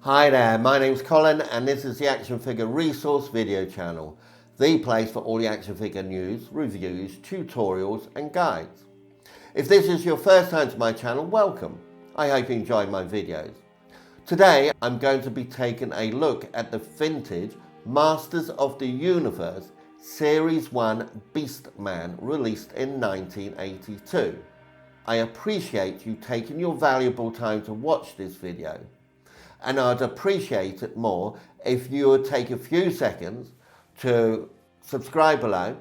Hi there, my name's Colin and this is the Action Figure Resource video channel, the place for all the action figure news, reviews, tutorials and guides. If this is your first time to my channel, welcome. I hope you enjoy my videos. Today I'm going to be taking a look at the vintage Masters of the Universe Series 1 Beastman released in 1982. I appreciate you taking your valuable time to watch this video, and I'd appreciate it more if you would take a few seconds to subscribe below,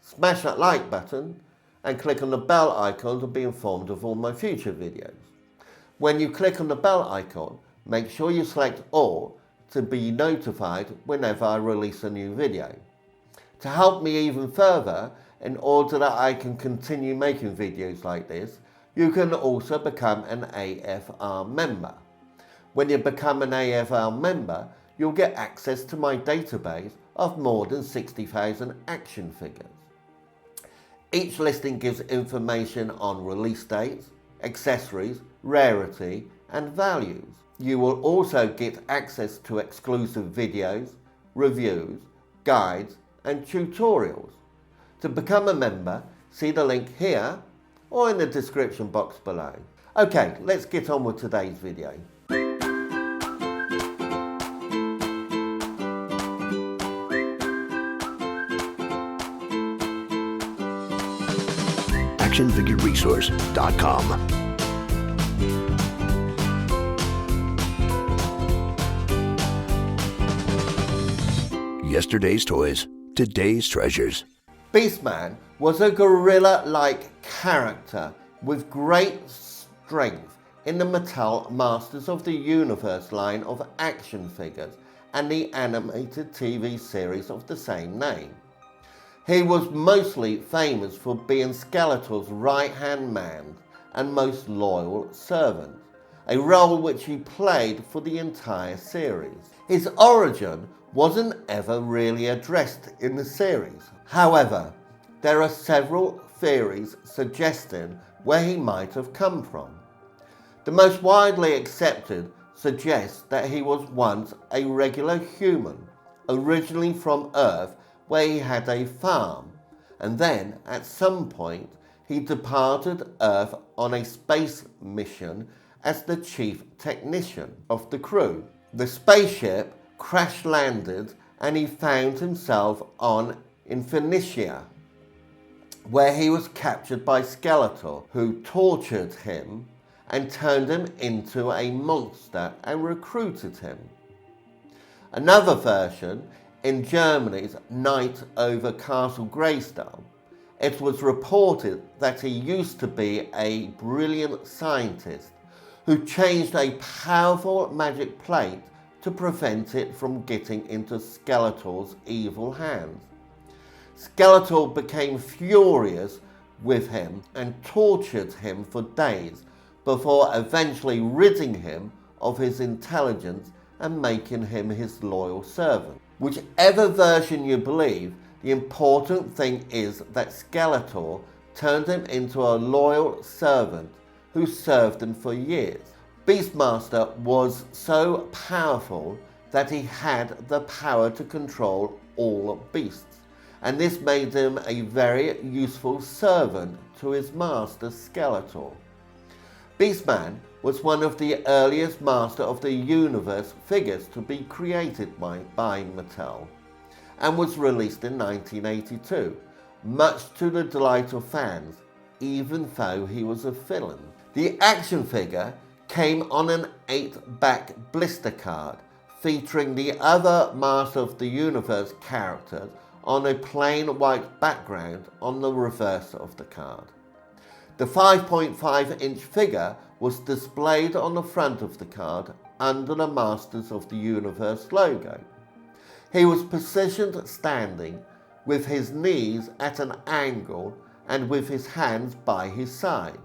smash that like button and click on the bell icon to be informed of all my future videos. When you click on the bell icon, make sure you select all to be notified whenever I release a new video. To help me even further, in order that I can continue making videos like this, you can also become an AFR member. When you become an AFR member, you'll get access to my database of more than 60,000 action figures. Each listing gives information on release dates, accessories, rarity, and values. You will also get access to exclusive videos, reviews, guides, and tutorials. To become a member, see the link here or in the description box below. Okay, let's get on with today's video. actionfigureresource.com. Yesterday's toys, today's treasures. Beastman was a gorilla-like character with great strength in the Mattel Masters of the Universe line of action figures and the animated TV series of the same name. He was mostly famous for being Skeletor's right-hand man and most loyal servant, a role which he played for the entire series. His origin wasn't ever really addressed in the series. However, there are several theories suggesting where he might have come from. The most widely accepted suggests that he was once a regular human, originally from Earth, where he had a farm, and then at some point he departed Earth on a space mission as the chief technician of the crew. The spaceship crash landed and he found himself on Eternia, where he was captured by Skeletor, who tortured him and turned him into a monster and recruited him. Another version, in Germany's Night over Castle Grayskull, it was reported that he used to be a brilliant scientist who changed a powerful magic plate to prevent it from getting into Skeletor's evil hands. Skeletor became furious with him and tortured him for days before eventually ridding him of his intelligence and making him his loyal servant. Whichever version you believe, the important thing is that Skeletor turned him into a loyal servant who served him for years. Beastmaster was so powerful that he had the power to control all beasts, and this made him a very useful servant to his master Skeletor. Beastman was one of the earliest Master of the Universe figures to be created by Mattel, and was released in 1982, much to the delight of fans, even though he was a villain. The action figure came on an 8-back blister card featuring the other Master of the Universe characters on a plain white background on the reverse of the card. The 5.5-inch figure was displayed on the front of the card under the Masters of the Universe logo. He was positioned standing with his knees at an angle and with his hands by his sides,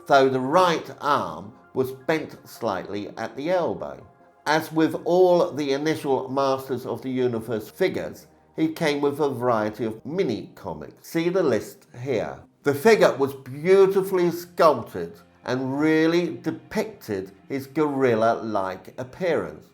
though the right arm was bent slightly at the elbow. As with all the initial Masters of the Universe figures, he came with a variety of mini comics. See the list here. The figure was beautifully sculpted and really depicted his gorilla-like appearance.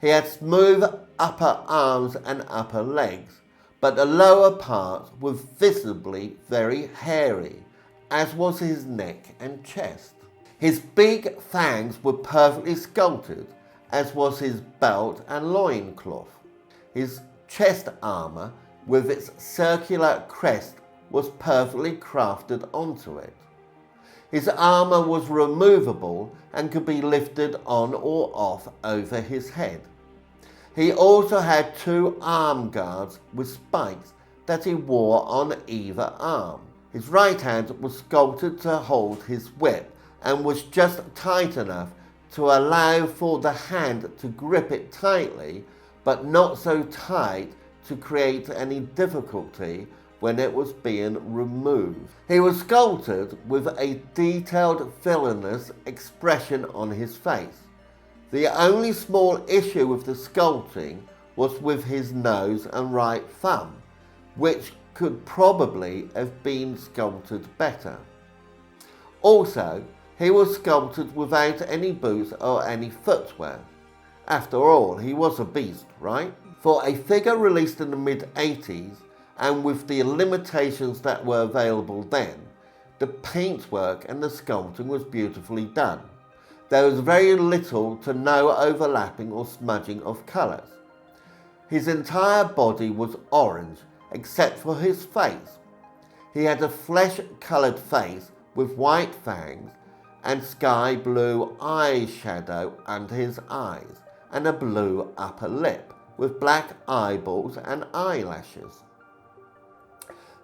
He had smooth upper arms and upper legs, but the lower parts were visibly very hairy, as was his neck and chest. His big fangs were perfectly sculpted, as was his belt and loincloth. His chest armour, with its circular crest, was perfectly crafted onto it. His armour was removable and could be lifted on or off over his head. He also had 2 arm guards with spikes that he wore on either arm. His right hand was sculpted to hold his whip and was just tight enough to allow for the hand to grip it tightly, but not so tight to create any difficulty when it was being removed. He was sculpted with a detailed villainous expression on his face. The only small issue with the sculpting was with his nose and right thumb, which could probably have been sculpted better. Also, he was sculpted without any boots or any footwear. After all, he was a beast, right? For a figure released in the mid-80s, and with the limitations that were available then, the paintwork and the sculpting was beautifully done. There was very little to no overlapping or smudging of colours. His entire body was orange, except for his face. He had a flesh-coloured face with white fangs and sky blue eyeshadow under his eyes, and a blue upper lip with black eyeballs and eyelashes.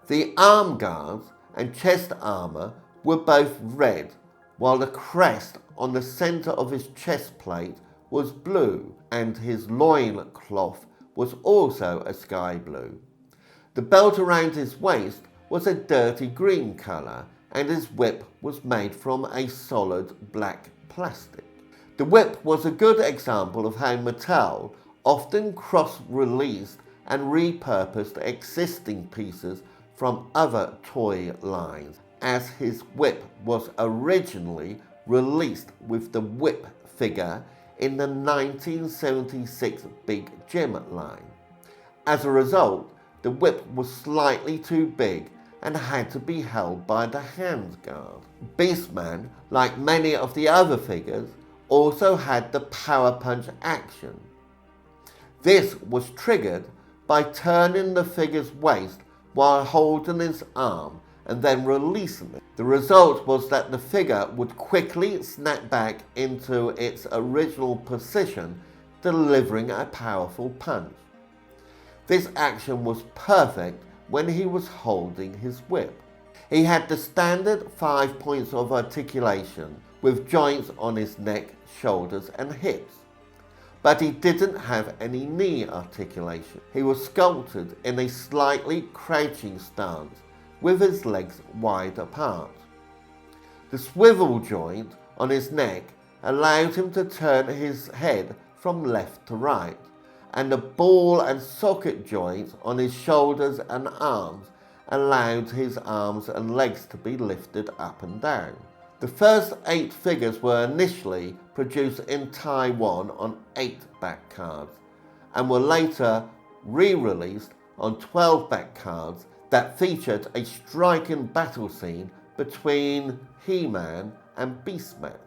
The arm guards and chest armour were both red, while the crest on the centre of his chest plate was blue, and his loin cloth was also a sky blue. The belt around his waist was a dirty green colour, and his whip was made from a solid black plastic. The whip was a good example of how Mattel often cross-released and repurposed existing pieces from other toy lines, as his whip was originally released with the whip figure in the 1976 Big Jim line. As a result, the whip was slightly too big and had to be held by the handguard. Beastman, like many of the other figures, also had the power punch action. This was triggered by turning the figure's waist while holding his arm and then releasing it. The result was that the figure would quickly snap back into its original position, delivering a powerful punch. This action was perfect when he was holding his whip. He had the standard 5 points of articulation with joints on his neck, shoulders and hips. But he didn't have any knee articulation. He was sculpted in a slightly crouching stance with his legs wide apart. The swivel joint on his neck allowed him to turn his head from left to right, and the ball and socket joints on his shoulders and arms allowed his arms and legs to be lifted up and down. The first 8 figures were initially produced in Taiwan on 8 back cards and were later re-released on 12 back cards that featured a striking battle scene between He-Man and Beastman.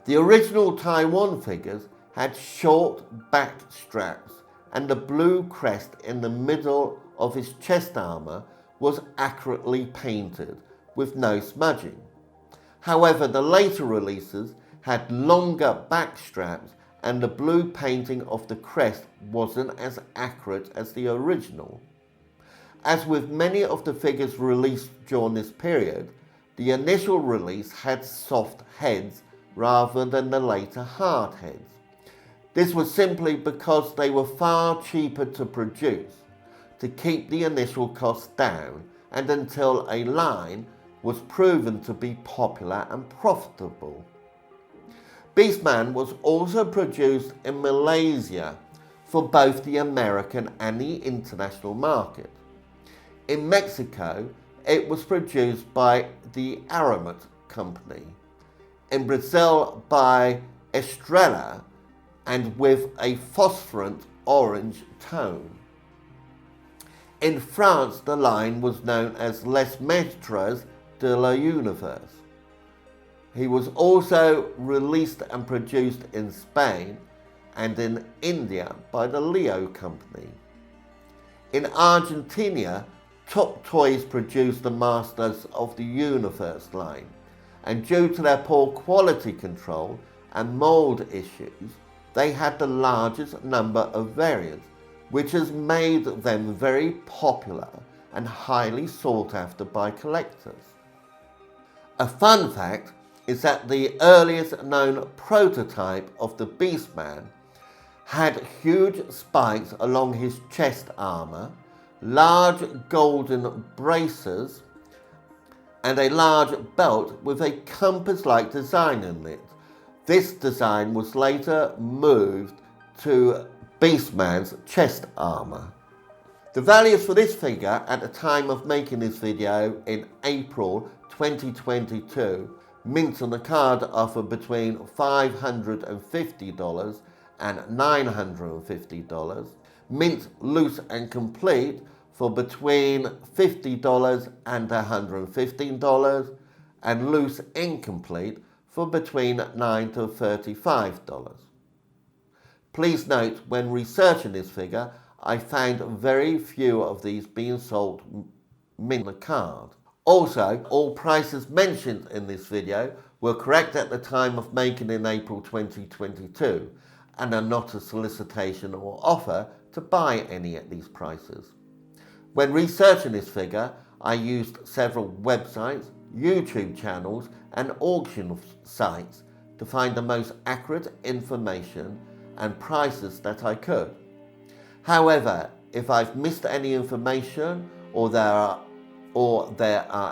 The original Taiwan figures had short back straps, and the blue crest in the middle of his chest armour was accurately painted with no smudging. However, the later releases had longer back straps, and the blue painting of the crest wasn't as accurate as the original. As with many of the figures released during this period, the initial release had soft heads rather than the later hard heads. This was simply because they were far cheaper to produce, to keep the initial cost down, and until a line was proven to be popular and profitable. Beastman was also produced in Malaysia for both the American and the international market. In Mexico, it was produced by the Aramat company. in Brazil by Estrella, and with a phosphorant orange tone. In France, the line was known as Les Maîtres de l'Univers. He was also released and produced in Spain and in India by the Leo Company. In Argentina, Top Toys produced the Masters of the Universe line, and due to their poor quality control and mold issues, they had the largest number of variants, which has made them very popular and highly sought after by collectors. A fun fact is that the earliest known prototype of the Beastman had huge spikes along his chest armour, large golden braces, and a large belt with a compass-like design in it. This design was later moved to Beastman's chest armour. The values for this figure at the time of making this video in April 2022, mint on the card offer between $550 and $950, mint loose and complete for between $50 and $115, and loose incomplete for between $9 to $35. Please note, when researching this figure, I found very few of these being sold mint on the card. Also, all prices mentioned in this video were correct at the time of making in April 2022 and are not a solicitation or offer to buy any at these prices. When researching this figure, I used several websites, YouTube channels and auction sites to find the most accurate information and prices that I could. However, if I've missed any information or there are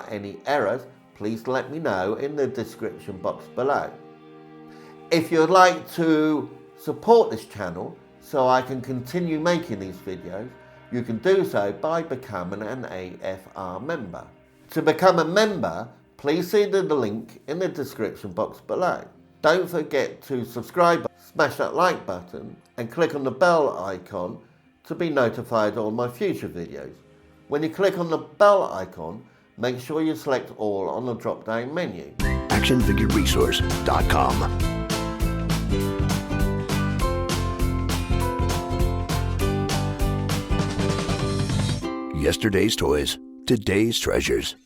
any errors, please let me know in the description box below. If you'd like to support this channel so I can continue making these videos, you can do so by becoming an AFR member. To become a member, please see the link in the description box below. Don't forget to subscribe, smash that like button and click on the bell icon to be notified of all my future videos. When you click on the bell icon, make sure you select all on the drop down menu. actionfigureresource.com. Yesterday's toys, today's treasures.